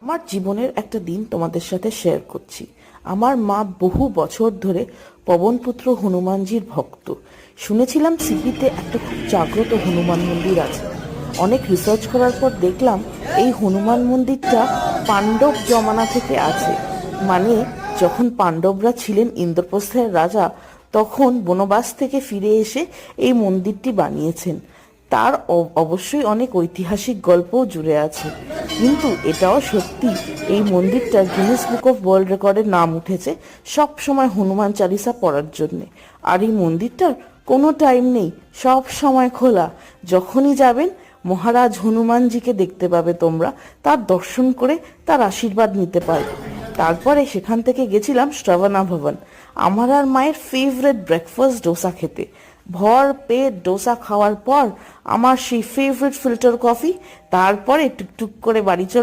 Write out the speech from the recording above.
আমার জীবনের একটা দিন তোমাদের সাথে শেয়ার করছি। আমার মা বহু বছর ধরে পবনপুত্র হনুমানজির ভক্ত। শুনেছিলাম সিকিতে একটা খুব জাগ্রত হনুমান মন্দির আছে। অনেক রিসার্চ করার পর দেখলাম এই হনুমান মন্দিরটা পাণ্ডব জমানা থেকে আছে। মানে যখন পাণ্ডবরা ছিলেন ইন্দ্রপ্রস্থের রাজা, তখন বনবাস থেকে ফিরে এসে এই মন্দিরটি বানিয়েছেন। তার অবশ্যই অনেক ঐতিহাসিক গল্পও জুড়ে আছে, কিন্তু এটাও সত্যি এই মন্দিরটা গিনেস বুক অফ ওয়ার্ল্ড রেকর্ডের নাম উঠেছে সব সময় হনুমান চালিসা পড়ার জন্য। আর এই মন্দিরটার কোনো টাইম নেই, সব সময় খোলা। যখনই যাবেন মহারাজ হনুমানজিকে দেখতে পাবে তোমরা, তার দর্শন করে তার আশীর্বাদ নিতে পারবে। তারপরে সেখান থেকে গেছিলাম শ্রবণা ভবন, আমার আর মায়ের ফেভারেট ব্রেকফাস্ট ডোসা খেতে। ভর পেট ডোসা খাওয়ার পর আমার সেই ফেভারিট ফিল্টার কফি, তারপরে টুকটুক করে বাড়ি চলে